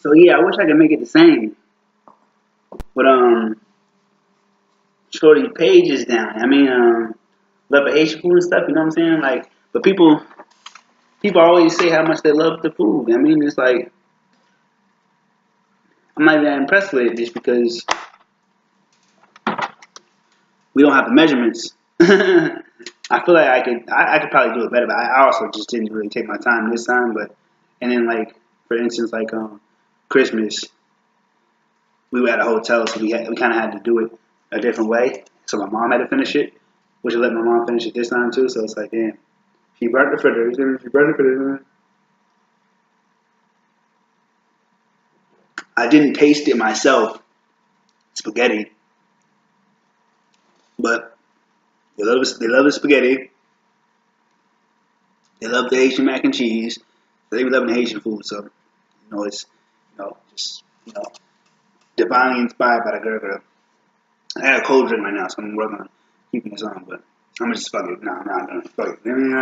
So yeah, I wish I could make it the same, but Shorty page is down. I mean, love the Haitian food and stuff. You know what I'm saying? Like, but people always say how much they love the food. I mean, it's like I'm not even that impressed with it just because we don't have the measurements. I feel like I could probably do it better, but I also just didn't really take my time this time. But and then like for instance, like Christmas, we were at a hotel, so we kind of had to do it a different way. So my mom had to finish it, which I let my mom finish it this time too. So it's like, damn, she burnt the fritter. She burnt the fritter. I didn't taste it myself, spaghetti, but they love the spaghetti. They love the Haitian mac and cheese. They be loving the Haitian food, so it's just divinely inspired by the girl. I had a cold drink right now, so I'm working on keeping this on, but I'm just fuck it. Nah, I'm gonna fuck it. I mean,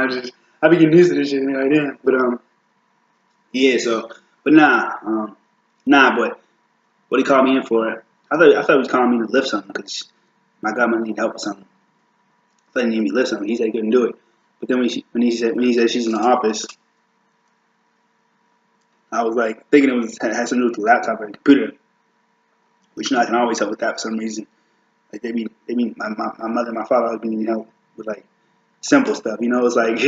I be getting used to this shit, like damn. But yeah. So, but but what he called me in for? I thought he was calling me to lift something because my godmother need help with something. I thought he needed me to lift something. He said he couldn't do it. But then when he said she's in the office, I was like thinking it had something to do with the laptop or the computer, which I can always help with that for some reason. Like my mother and my father always need help with like simple stuff. It's like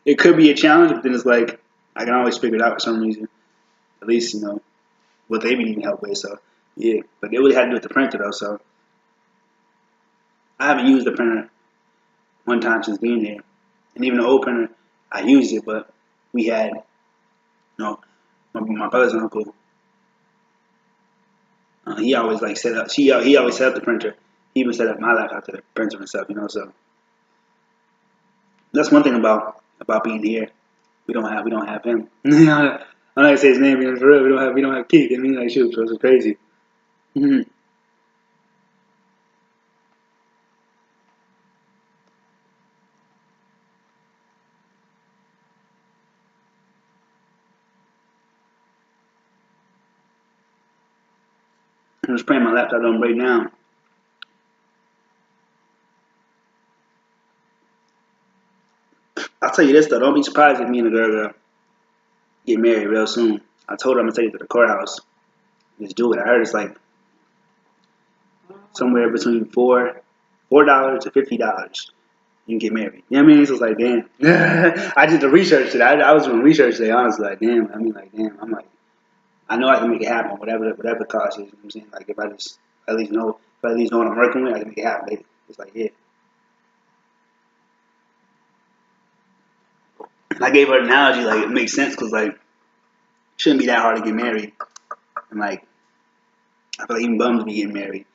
it could be a challenge, but then it's like I can always figure it out for some reason. At least what they be needing help with. So yeah, but they really had to do with the printer though. So I haven't used the printer one time since being here, and even the old printer I used it, but we had my brother's uncle. He always like set up. He always set up the printer. He even set up my laptop to the printer and stuff. So that's one thing about being here. We don't have him. I'm not gonna say his name because for real we don't have Keith. I mean like shoot, so it's crazy. Mm-hmm. I'm just praying my laptop don't break down. I'll tell you this though, don't be surprised if me and the girl get married real soon. I told her I'm gonna take it to the courthouse. Just do it. I heard it's like somewhere between $4 to $50. You can get married. You know what I mean? So it's like, damn. I did the research today. I was doing research today, honestly. Like, damn. I mean, like, damn. I'm like, I know I can make it happen, whatever the cost is. You know what I'm saying? Like, if I just at least know what I'm working with, I can make it happen. It's like, yeah. And I gave her an analogy, like, it makes sense, because, like, it shouldn't be that hard to get married. And, like, I feel like even bums be getting married,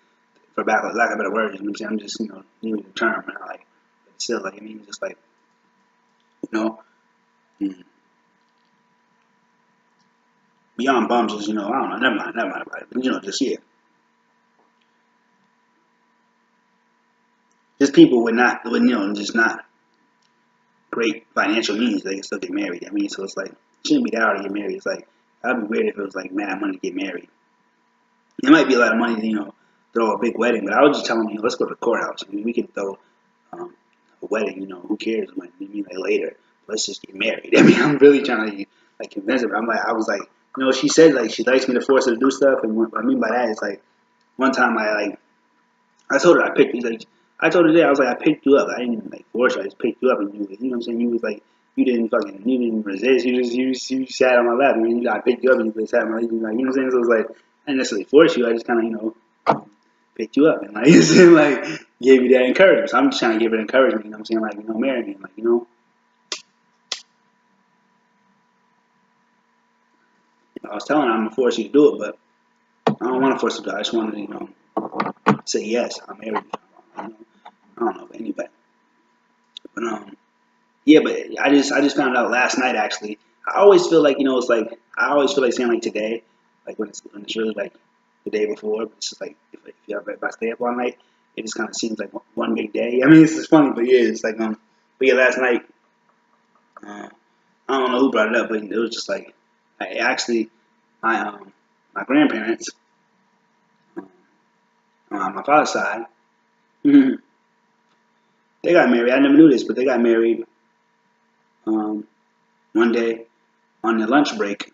for lack of better words. You know what I'm saying? I'm just, using the term, and I like, but still, like, I mean, just like, you know, mm, beyond bums is, I don't know, never mind about it. But, just, yeah. Just people just not great financial means, they can still get married. I mean, so it's like, it shouldn't be that hard to get married. It's like, that'd be weird if it was like mad money to get married. It might be a lot of money to, throw a big wedding, but I was just telling you, let's go to the courthouse. I mean, we can throw a wedding, who cares when, like later. Let's just get married. I mean, I'm really trying to like convince her. I was like, she said like she likes me to force her to do stuff, and what I mean by that is like, one time I told her I told her today, I was like, I picked you up. I didn't like force you. I just picked you up, and you know what I'm saying? You was like, you didn't resist. You sat on my lap. I mean, I picked you up, and you just sat on my lap. Like, you know what I'm saying? So it was like, I didn't necessarily force you. I just kind of, picked you up, and like, like, gave you that encouragement. So I'm just trying to give her encouragement. You know what I'm saying? Like, marry me. Like, I was telling her I'm gonna force you to do it, but I don't want to force you to do it. I just want to, say yes. I'm married. I don't know if anybody. But yeah, but I just found out last night actually. I always feel like it's like I always feel like saying like today, like when it's really like the day before. But it's just like if I stay up all night, it just kind of seems like one big day. I mean, it's just funny, but yeah, it's like but yeah, last night I don't know who brought it up, but it was just like I actually my grandparents, um, on my father's side, they got married. I never knew this, but they got married um, one day on their lunch break.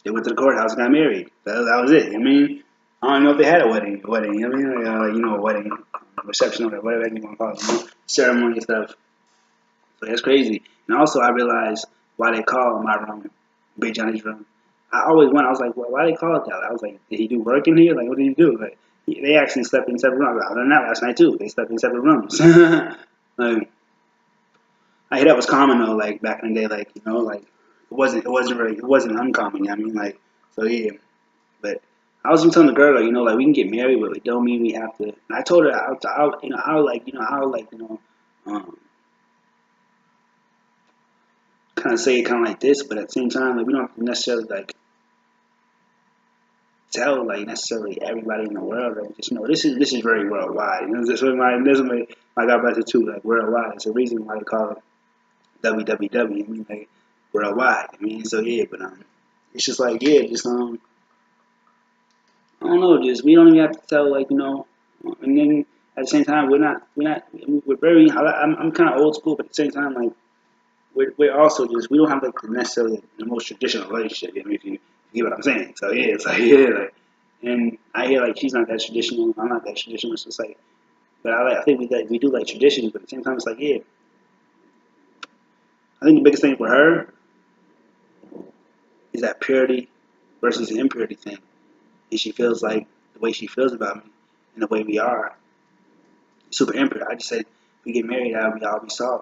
They went to the courthouse and got married. That was it. I mean, I don't know if they had a wedding. I mean, a wedding reception or whatever you want to call it, ceremony and stuff. So that's crazy. And also, I realized why they call my room Big Johnny's room. I always wondered. I was like, well, why they call it that? I was like, did he do work in here? Like, what did he do? Like, they actually slept in separate rooms. I learned that last night too. They slept in separate rooms. Like, I hear that was common though. Like back in the day, like like it wasn't uncommon. You know what I mean, like, so yeah. But I was even telling the girl, like, like we can get married, but it don't mean we have to. And I told her, I'll like, kind of say it kind of like this, but at the same time, like, we don't have to necessarily like tell like necessarily everybody in the world. Like, just this is very worldwide. This is my God bless it too, like worldwide. It's a reason why they call it WWW. I mean, like worldwide. I mean, so yeah, but it's just like I don't know, just we don't even have to tell like and then at the same time we're very. I'm kind of old school, but at the same time like we're also just we don't have like necessarily the most traditional relationship. I mean, if you get what I'm saying. So yeah, it's like and I hear like she's not that traditional. I'm not that traditional. It's just like, but I think we do like traditions, but at the same time it's like yeah. I think the biggest thing for her is that purity versus the impurity thing, and she feels like the way she feels about me and the way we are super impure. I just said if we get married, that'll be all we saw.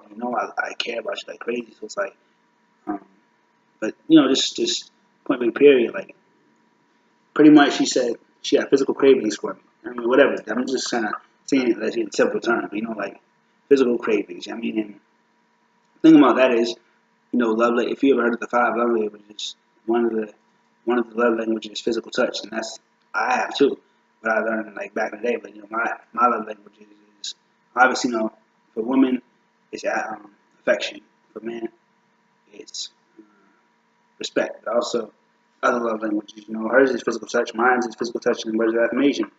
I care about you like crazy. So it's like, um, but just point blank period. Like pretty much, she said she had physical cravings for me. I mean, whatever. I'm just kind of saying it in simple terms. Like physical cravings. I mean, and the thing about that is, love. If you ever heard of the five love languages, one of the love languages is physical touch, and that's I have too. But I learned like back in the day. But my love language is obviously for women it's affection. For men it's respect. But also other love languages. Hers is physical touch, mine is physical touch and words of affirmation.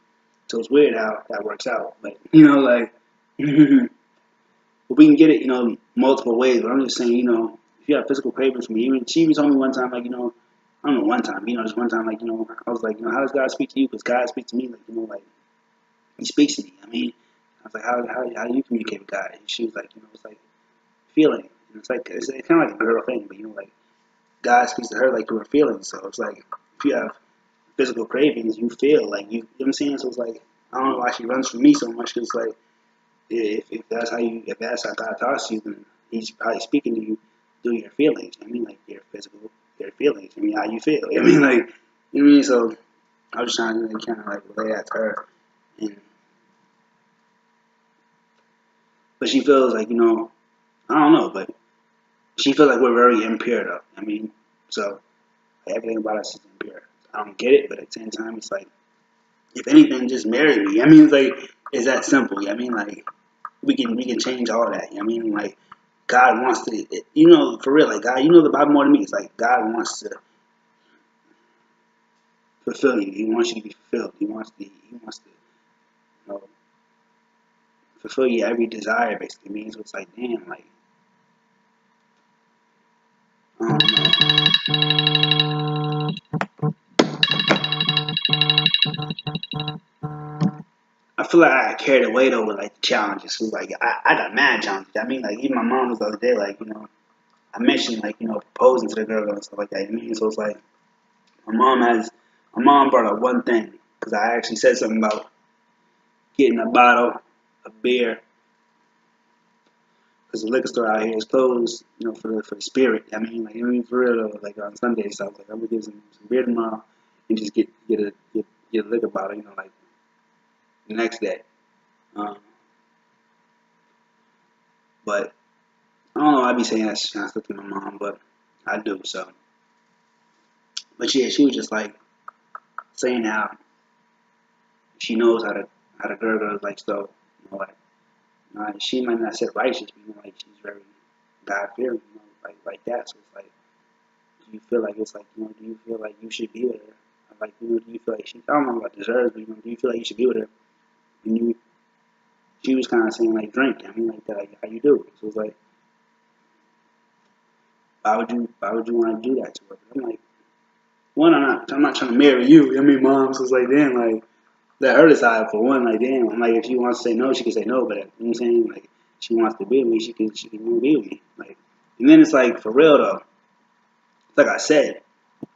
So it's weird how that works out. But like but we can get it, multiple ways. But I'm just saying, if you have physical cravings for me, she even told me one time, like, I don't know, one time, just one time, like, I was like, how does God speak to you? Because God speaks to me, like, like, He speaks to me. I mean, I was like, how do you communicate with God? And she was like, it's like feeling. And it's kind of like a girl thing, but like God speaks to her like through her feelings. So it's like if you have physical cravings, you feel like you know what I'm saying. So it's like I don't know why she runs from me so much. Cause it's like if that's how God talks to you, then He's probably speaking to you through your feelings. I mean, like your feelings. I mean, how you feel. I mean, like you know what I mean. So I was trying to kind of like relay that to her, and but she feels like I don't know, but she feels like we're very impure though. I mean, so like, everything about us is impure. I don't get it, but at the same time, it's like if anything, just marry me. I mean, it's like it's that simple. I mean, like we can change all that. I mean, like God wants to, for real, like God, the Bible more than me. It's like God wants to fulfill you. He wants you to be fulfilled. He wants to, fulfill your every desire. Basically, means so it's like, damn, like I I feel like I carried the weight over like the challenges. So like I got mad challenges. I mean, like even my mom was the other day, like I mentioned like proposing to the girl and stuff like that. I mean, so it's like my mom has my mom brought up one thing because I actually said something about getting a bottle of beer because the liquor store out here is closed, for the spirit. I mean for real though, like on Sundays, so I was like, I'm gonna get some beer tomorrow and just get a liquor bottle, like the next day. Um, but I don't know. I be saying that kind of stuff to my mom, but I do. So, but yeah, she was just like saying how she knows how to girl like so. She might not say righteous, but like she's very God fearing, like that. So it's like you feel like it's like, do you feel like you should be with her? Like, do you feel like she, I don't know about deserves, but, do you feel like you should be with her? And she was kind of saying, like, drink. I mean, like that, like, how you do it? So it's like, why would you want to do that to her? But I'm like, one, I'm not trying to marry you. I mean, mom. So it's like, damn, like, let her decide for one. Like, damn, I'm like, if she wants to say no, she can say no. But you know what I'm saying? Like, if she wants to be with me, she can be with me. Like, and then it's like, for real though. Like I said,